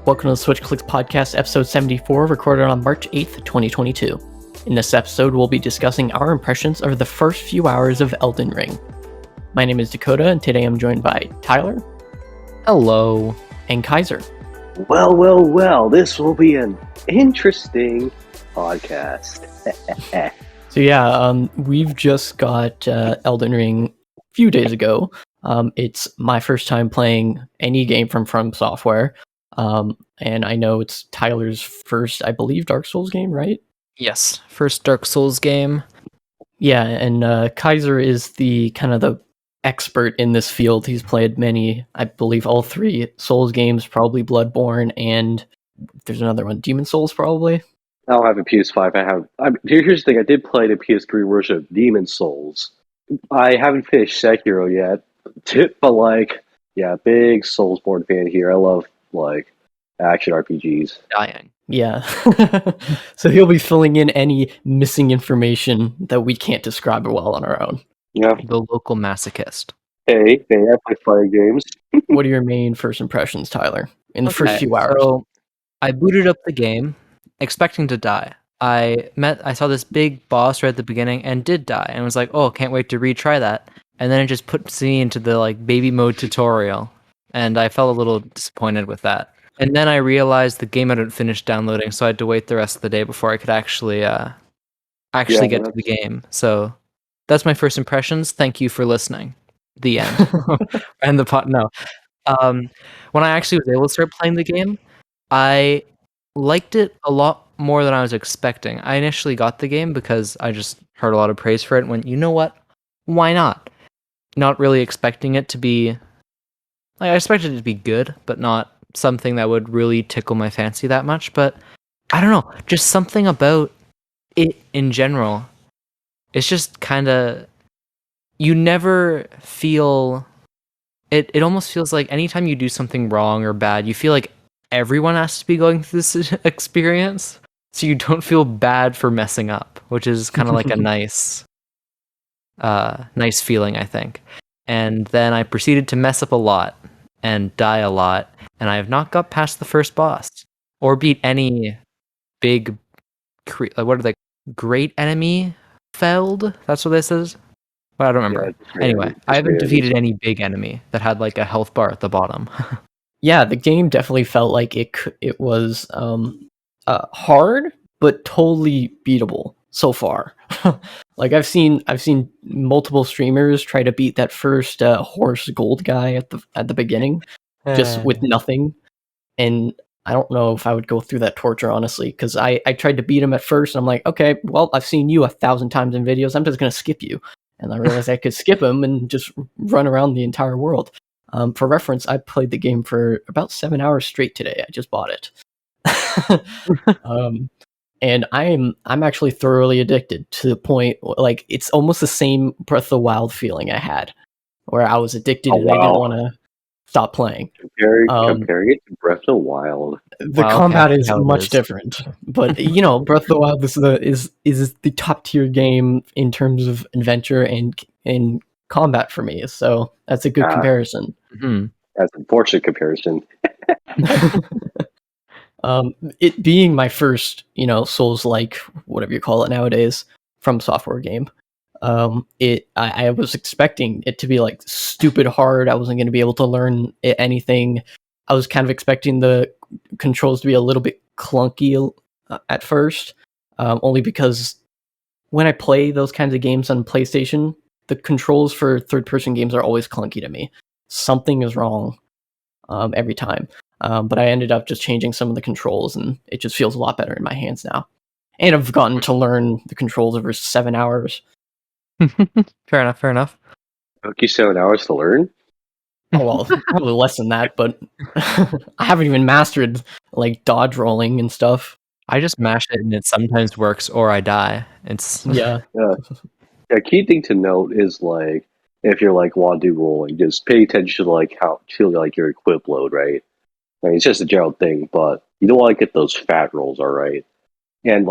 Welcome to the SwitchClicksPodcast, episode 74, recorded on March 8th, 2022. In this episode, we'll be discussing our impressions of the first few hours of Elden Ring. My name is Dakota, and today I'm joined by Tyler. Hello. And Kaiser. Well, this will be an interesting podcast. So we've just got Elden Ring a few days ago. It's my first time playing any game from Software. And I know it's Tyler's first, I believe, Dark Souls game, right? Yes, first Dark Souls game. Yeah, and Kaiser is the expert in this field. He's played many, I believe, all three Souls games, probably Bloodborne, and there's another one, Demon Souls, probably. I don't have a PS5. Here's the thing. I did play the PS3 version of Demon Souls. I haven't finished Sekiro yet, but big Soulsborne fan here. I love action RPGs. Dying. Yeah. So he'll be filling in any missing information that we can't describe well on our own. Yeah. The local masochist. Hey, I play fighting games. What are your main first impressions, Tyler, in the first few hours? So I booted up the game, expecting to die. I saw this big boss right at the beginning and did die, and was like, oh, can't wait to retry that. And then it just puts me into the baby mode tutorial, and I felt a little disappointed with that. And then I realized the game hadn't finished downloading, so I had to wait the rest of the day before I could actually get to the game. So that's my first impressions. Thank you for listening. The end. And the pot. No. When I actually was able to start playing the game, I liked it a lot more than I was expecting. I initially got the game because I just heard a lot of praise for it and went, you know what? Why not? Not really expecting it to be... I expected it to be good, but not something that would really tickle my fancy that much. But I don't know, just something about it in general. It's just kind of... You never feel... It almost feels like anytime you do something wrong or bad, you feel like everyone has to be going through this experience. So you don't feel bad for messing up, which is kind of like a nice feeling, I think. And then I proceeded to mess up a lot and die a lot, and I have not got past the first boss or beat any big what are they, great enemy felled? That's what this is? Well, I don't remember. Yeah, anyway, I haven't defeated any big enemy that had a health bar at the bottom. Yeah, the game definitely felt like it was hard, but totally beatable so far. I've seen multiple streamers try to beat that first horse gold guy at the beginning, just with nothing. And I don't know if I would go through that torture, honestly, because I tried to beat him at first, and I'm like, okay, well, I've seen you 1,000 times in videos, I'm just gonna skip you. And I realized I could skip him and just run around the entire world. For reference, I played the game for about 7 hours straight today. I just bought it. And I'm actually thoroughly addicted to the point, it's almost the same Breath of the Wild feeling I had, where I was addicted and I didn't want to stop playing. Comparing it to Breath of the Wild. The combat is much different, but Breath of the Wild is the top tier game in terms of adventure and in combat for me. So that's a good comparison. Mm-hmm. That's an unfortunate comparison. It being my first, Souls-like, whatever you call it nowadays, from software game, I was expecting it to be stupid hard. I wasn't going to be able to learn anything. I was kind of expecting the controls to be a little bit clunky at first, only because when I play those kinds of games on PlayStation, the controls for third-person games are always clunky to me. Something is wrong every time. But I ended up just changing some of the controls, and it just feels a lot better in my hands now. And I've gotten to learn the controls over 7 hours. Fair enough. It took you 7 hours to learn? Oh, well, probably less than that, but I haven't even mastered, dodge rolling and stuff. I just mash it, and it sometimes works, or I die. It's... Yeah. Yeah, key thing to note is, if you're, want to do rolling, just pay attention to, how your equip load, right? It's just a general thing, but you don't want to get those fat rolls, alright? And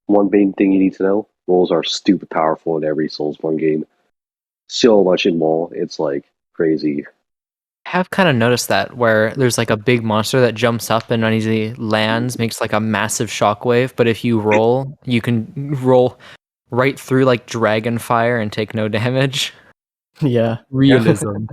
one main thing you need to know, rolls are stupid powerful in every Soulsborne game. So much involved, it's crazy. I have kind of noticed that where there's like a big monster that jumps up and when he lands makes like a massive shockwave, but if you roll, you can roll right through like dragon fire and take no damage. Yeah. Realism.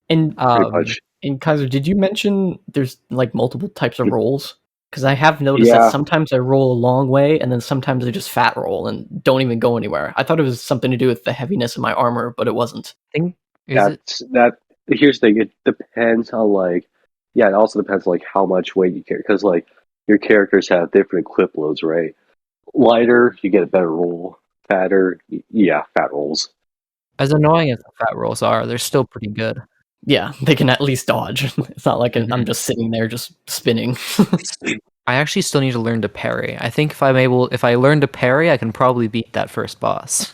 And Pretty much. and Kaiser, did you mention there's like multiple types of rolls? Because I have noticed Yeah. that sometimes I roll a long way, and then sometimes I just fat roll and don't even go anywhere. I thought it was something to do with the heaviness of my armor, but it wasn't. I think is it That. Here's the thing. It depends on like. Yeah, it also depends like how much weight you carry because like your characters have different equip loads, right? Lighter, you get a better roll. Fatter, yeah, fat rolls. as annoying as the fat rolls are, they're still pretty good. Yeah, they can at least dodge. It's not like I'm Mhm. just sitting there just spinning. I actually still need to learn to parry. I think if I learn to parry, I can probably beat that first boss.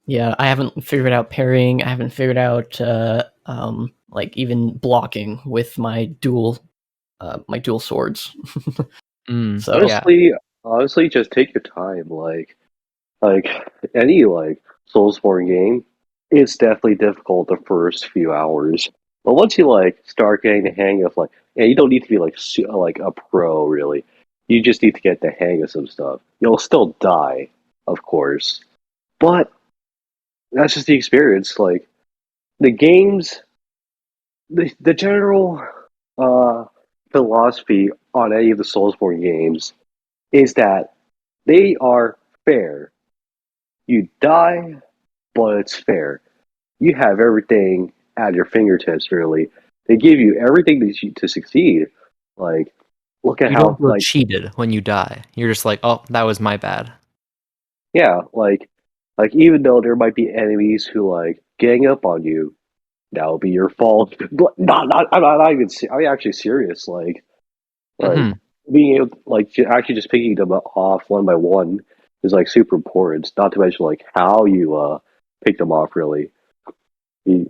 Yeah, I haven't figured out parrying. I haven't figured out like even blocking with my dual swords. So Yeah. Honestly, just take your time. Like any like Soulsborne game, it's definitely difficult the first few hours. But once you like start getting the hang of like, yeah, you don't need to be like like a pro really. You just need to get the hang of some stuff. You'll still die, of course, but that's just the experience. Like the games, the general uh, philosophy on any of the Soulsborne games is that they are fair. You die, but it's fair. You have everything at your fingertips, really. They give you everything to succeed. Like, look at You how, don't feel cheated when you die. You're just like, oh, that was my bad. yeah, like even though there might be enemies who like gang up on you, that would be your fault. I'm not even. I'm actually serious. Like being able, actually just picking them off one by one is like super important. Not to mention like how you pick them off. Really,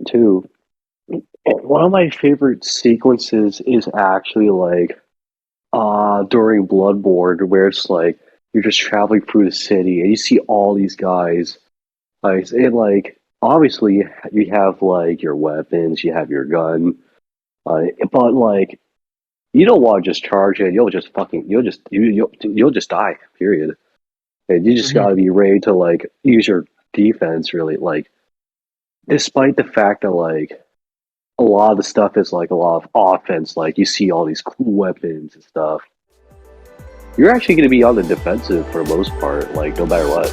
too. One of my favorite sequences is actually like during Bloodborne, where it's like you're just traveling through the city and you see all these guys. Like, and like obviously you have like your weapons, you have your gun, but like you don't want to just charge it. You'll just die. Period. And you just got to be ready to like use your defense. Really, like despite the fact that like a lot of the stuff is like a lot of offense. Like you see all these cool weapons and stuff. You're actually going to be on the defensive for the most part, like no matter what.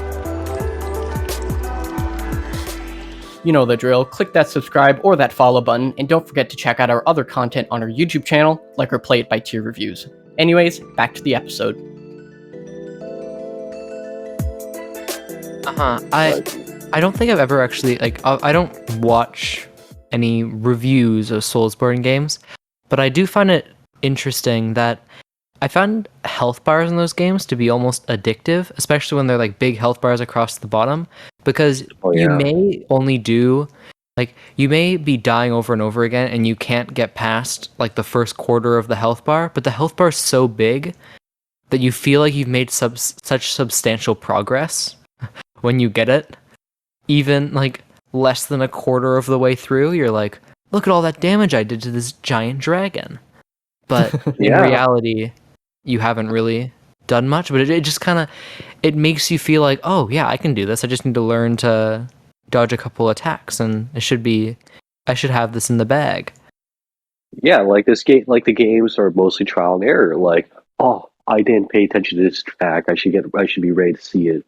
you know the drill. Click that subscribe or that follow button, and don't forget to check out our other content on our YouTube channel, like our Play It by Tier reviews. Anyways, back to the episode. I don't think I've ever actually I don't watch any reviews of Soulsborne games, but I do find it interesting that I found health bars in those games to be almost addictive, especially when they're like big health bars across the bottom, because you may only do you may be dying over and over again and you can't get past like the first quarter of the health bar, but the health bar is so big that you feel like you've made such substantial progress when you get it. Even like less than a quarter of the way through, you're like, look at all that damage I did to this giant dragon. But in reality, you haven't really done much, but it just kind of, it makes you feel like, oh yeah, I can do this. I just need to learn to dodge a couple attacks and I should have this in the bag. Yeah, like this game, like the games are mostly trial and error. Like, oh, I didn't pay attention to this track. I should be ready to see it.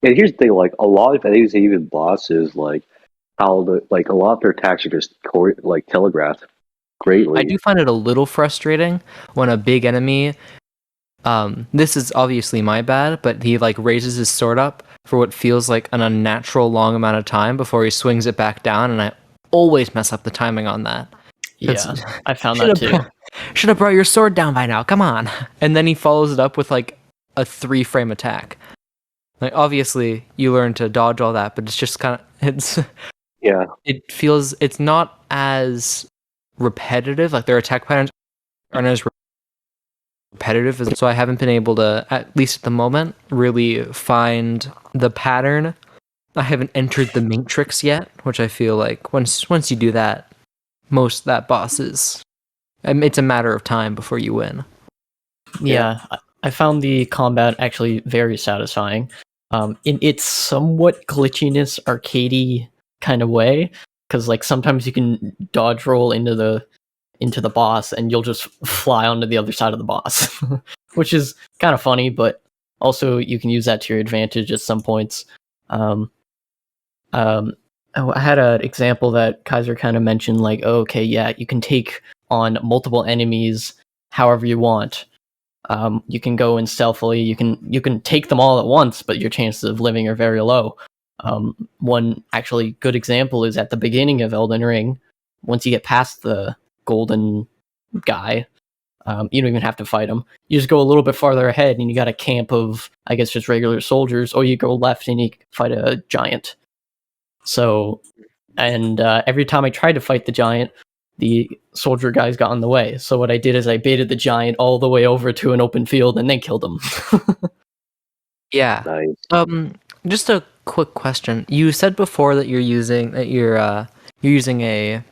And here's the thing: like a lot of enemies, even bosses, like how a lot of their attacks are just like telegraphed greatly. I do find it a little frustrating when a big enemy. This is obviously my bad, but he like raises his sword up for what feels like an unnatural long amount of time before he swings it back down, and I always mess up the timing on that. Yeah, I found that too. Should have brought your sword down by now. Come on. And then he follows it up with like a 3-frame attack. Like obviously you learn to dodge all that, but it's just kind of it feels it's not as repetitive. Like their attack patterns aren't as repetitive as, so I haven't been able to, at least at the moment, really find the pattern. I haven't entered the matrix yet, which I feel like once you do that, that boss is. It's a matter of time before you win. Yeah, I found the combat actually very satisfying. In its somewhat glitchiness, arcadey kind of way, because like sometimes you can dodge roll into the boss and you'll just fly onto the other side of the boss, which is kind of funny, but also you can use that to your advantage at some points. I had an example that Kaiser kind of mentioned, like, oh, okay, yeah, you can take on multiple enemies however you want. You can go in stealthily. You can take them all at once, but your chances of living are very low. One actually good example is at the beginning of Elden Ring. Once you get past the golden guy, you don't even have to fight him. You just go a little bit farther ahead, and you got a camp of, I guess, just regular soldiers, or you go left and you fight a giant. So, and every time I tried to fight the giant, the soldier guys got in the way. So what I did is I baited the giant all the way over to an open field and then killed him. Yeah. Nice. Just a quick question. You said before that you're using a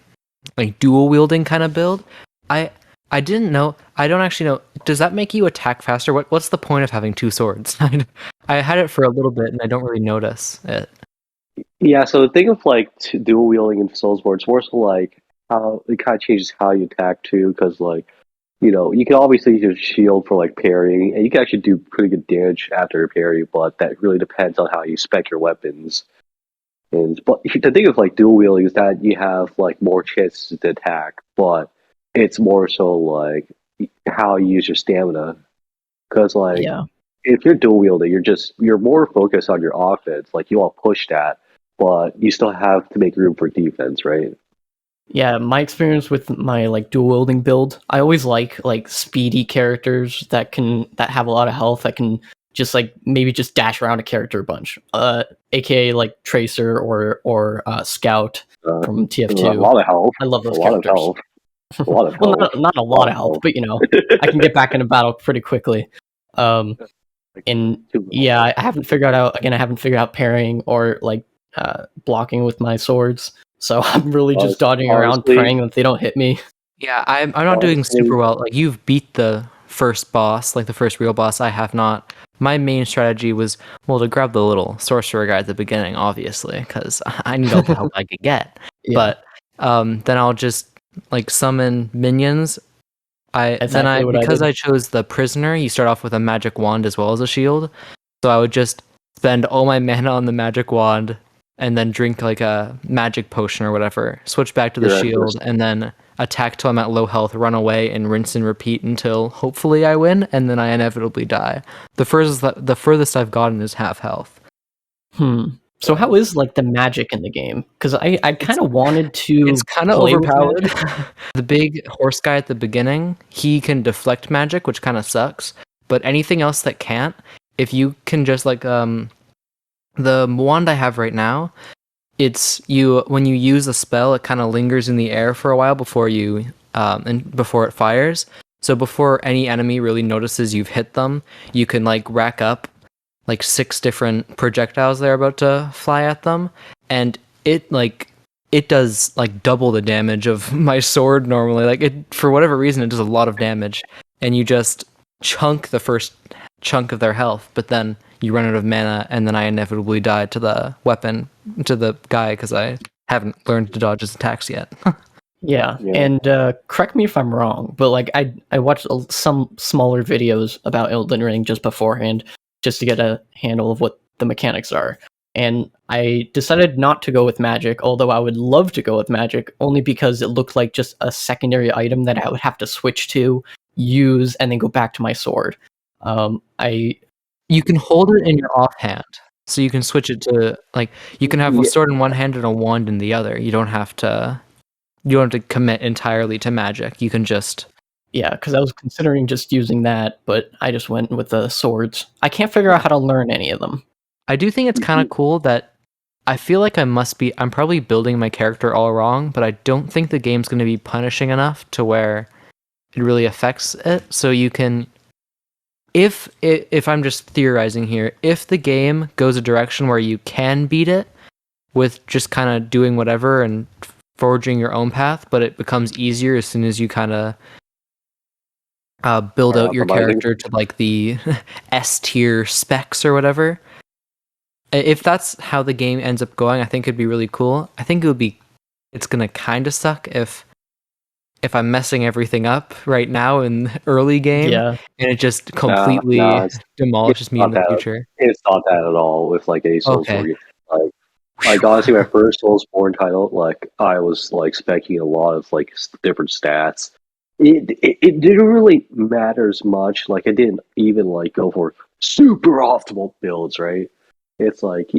like dual wielding kind of build. I didn't know. I don't actually know. Does that make you attack faster? What's the point of having two swords? I had it for a little bit and I don't really notice it. Yeah, so the thing of like dual wielding in Soulsborne, it's more so like how it kind of changes how you attack too, because like you can obviously use your shield for like parrying, and you can actually do pretty good damage after a parry, but that really depends on how you spec your weapons. But the thing of like dual wielding is that you have like more chances to attack, but it's more so like how you use your stamina. Because like Yeah. if you're dual wielding, you're more focused on your offense. Like you want to push that, but you still have to make room for defense, right? Yeah, my experience with my like dual wielding build, I always like speedy characters that have a lot of health that can just like maybe just dash around a character a bunch. AKA like Tracer or Scout from A TF2. lot of health. I love those A lot of characters. health. A lot of Well, health. not a lot of health, but I can get back into battle pretty quickly. And yeah, I haven't figured out parrying or like blocking with my swords. So I'm really just dodging around, Honestly, praying that they don't hit me. Yeah, I'm not doing super well. Like you've beat the first boss, like the first real boss. I have not. My main strategy was to grab the little sorcerer guy at the beginning, obviously, because I need all the help I could get. Yeah. But then I'll just like summon minions. Because I chose the prisoner, you start off with a magic wand as well as a shield. So I would just spend all my mana on the magic wand and then drink like a magic potion or whatever, switch back to the shield, and then attack till I'm at low health, run away, and rinse and repeat until hopefully I win, and then I inevitably die. The furthest I've gotten is half health. So how is like the magic in the game? Because I kind of wanted to. It's kind of overpowered. The big horse guy at the beginning, he can deflect magic, which kind of sucks. But anything else that can't, if you can just like the wand I have right now, it's when you use a spell, it kind of lingers in the air for a while before before it fires. So before any enemy really notices you've hit them, you can like rack up like 6 different projectiles they're about to fly at them, and it does like double the damage of my sword normally. Like it, for whatever reason, it does a lot of damage, and you just chunk the first chunk of their health, but then you run out of mana, and then I inevitably die to the guy because I haven't learned to dodge his attacks yet. Yeah, and correct me if I'm wrong, but like I watched some smaller videos about Elden Ring just beforehand, just to get a handle of what the mechanics are. And I decided not to go with magic, although I would love to go with magic, only because it looked like just a secondary item that I would have to switch to, use, and then go back to my sword. You can hold it in your offhand, so you can switch it to like you can have a sword in one hand and a wand in the other. You don't have to commit entirely to magic. You can just because I was considering just using that, but I just went with the swords. I can't figure out how to learn any of them. I do think it's kind of cool that I feel like I'm probably building my character all wrong, but I don't think the game's going to be punishing enough to where it really affects it. So you can, if I'm just theorizing here, if the game goes a direction where you can beat it with just kind of doing whatever and forging your own path, but it becomes easier as soon as you kind of build out your character to like the S tier specs or whatever. If that's how the game ends up going, I think it'd be really cool. I think it's gonna kind of suck if I'm messing everything up right now in the early game, and it just completely demolishes me in the future. It's not that at all with like a Soulsborne game. Like honestly, my first Soulsborne title, like I was like specking a lot of like different stats. It didn't really matter as much. Like I didn't even like go for super optimal builds, right? It's like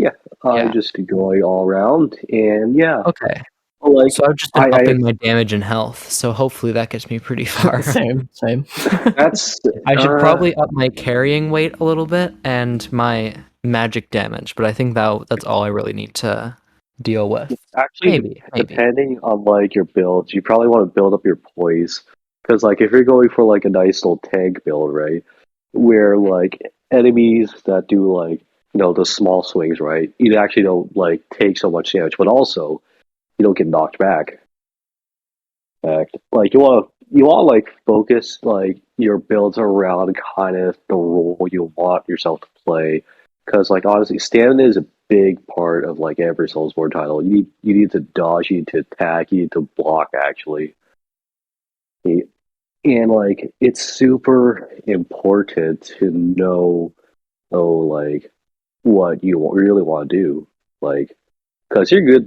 I'm just going all around, and okay. Like, so I've just been upping my damage and health, so hopefully that gets me pretty far. Same. That's I should probably up my carrying weight a little bit and my magic damage, but I think that's all I really need to deal with. Actually, maybe. Depending on like your builds, you probably want to build up your poise, because like if you're going for like a nice little tank build, right, where like enemies that do like the small swings, right, you actually don't like take so much damage, but also you don't get knocked back. Like you want to like focus like your builds around kind of the role you want yourself to play, because like honestly, stamina is a big part of like every Soulsborne title. You need to dodge, you need to attack, you need to block actually, and like it's super important to know like what you really want to do, like. Because if you're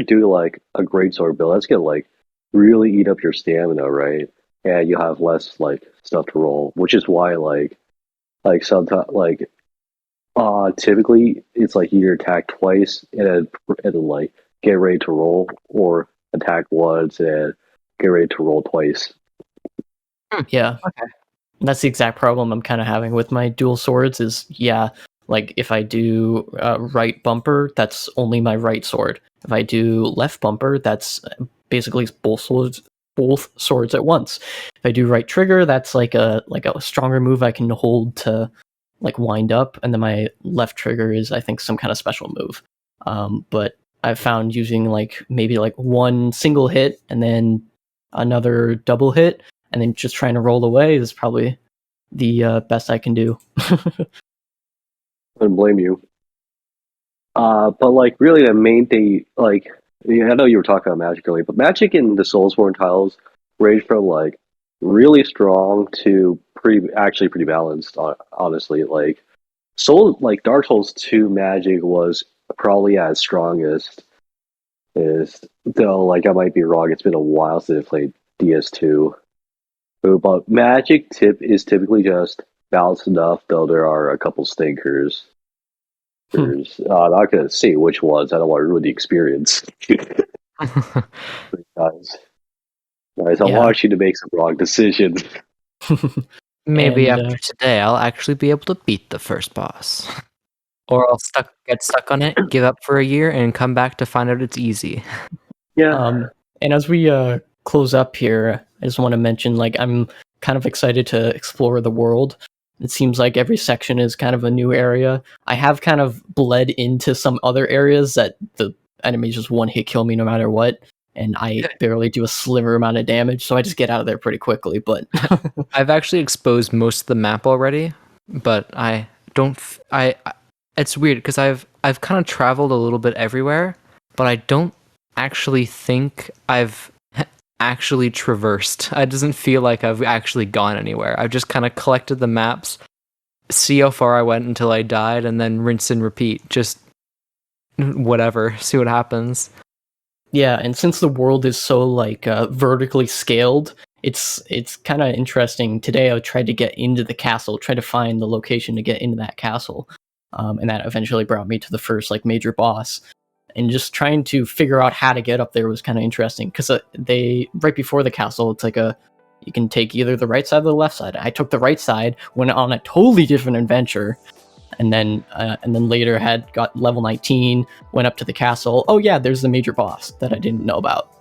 doing like a great sword build, that's gonna like really eat up your stamina, right? And you have less like stuff to roll, which is why like sometimes typically it's like you attack twice and then like get ready to roll, or attack once and get ready to roll twice. Yeah, okay. That's the exact problem I'm kind of having with my dual swords. Is like if I do right bumper, that's only my right sword. If I do left bumper, that's basically both swords at once. If I do right trigger, that's like a stronger move I can hold to like wind up, and then my left trigger is I think some kind of special move. But I've found using like maybe like one single hit and then another double hit, and then just trying to roll away is probably the best I can do. I don't blame you. But like really the main thing, like I know you were talking about magic earlier, but magic in the Soulsborne titles range from like really strong to pretty balanced. Honestly, like Dark Souls 2 magic was probably as strongest. Though like I might be wrong. It's been a while since I played DS2. But magic is typically just balanced enough, though there are a couple stinkers. I'm not going to say which ones. I don't want to ruin the experience. Guys, I want you to make some wrong decisions. Maybe after today, I'll actually be able to beat the first boss. Or I'll get stuck on it, give up for a year, and come back to find out it's easy. Yeah. And as we close up here, I just want to mention, like, I'm kind of excited to explore the world. It seems like every section is kind of a new area. I have kind of bled into some other areas that the enemies just one-hit kill me no matter what, and I barely do a sliver amount of damage, so I just get out of there pretty quickly. But I've actually exposed most of the map already, but I don't... it's weird, because I've kind of traveled a little bit everywhere, but I don't actually think I've actually traversed. It doesn't feel like I've actually gone anywhere. I've just kind of collected the maps, see how far I went until I died, and then rinse and repeat. Just whatever, see what happens. Yeah, and since the world is so like vertically scaled, it's kind of interesting. Today I tried to get into the castle, try to find the location to get into that castle, and that eventually brought me to the first like major boss. And just trying to figure out how to get up there was kind of interesting, because they right before the castle, it's like you can take either the right side or the left side. I took the right side, went on a totally different adventure, and then later got level 19, went up to the castle. Oh yeah, there's the major boss that I didn't know about.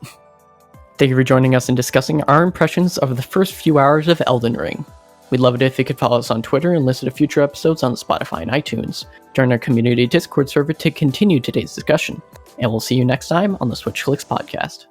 Thank you for joining us and discussing our impressions of the first few hours of Elden Ring. We'd love it if you could follow us on Twitter and listen to future episodes on Spotify and iTunes. Join our community Discord server to continue today's discussion. And we'll see you next time on the SwitchClicksPodcast.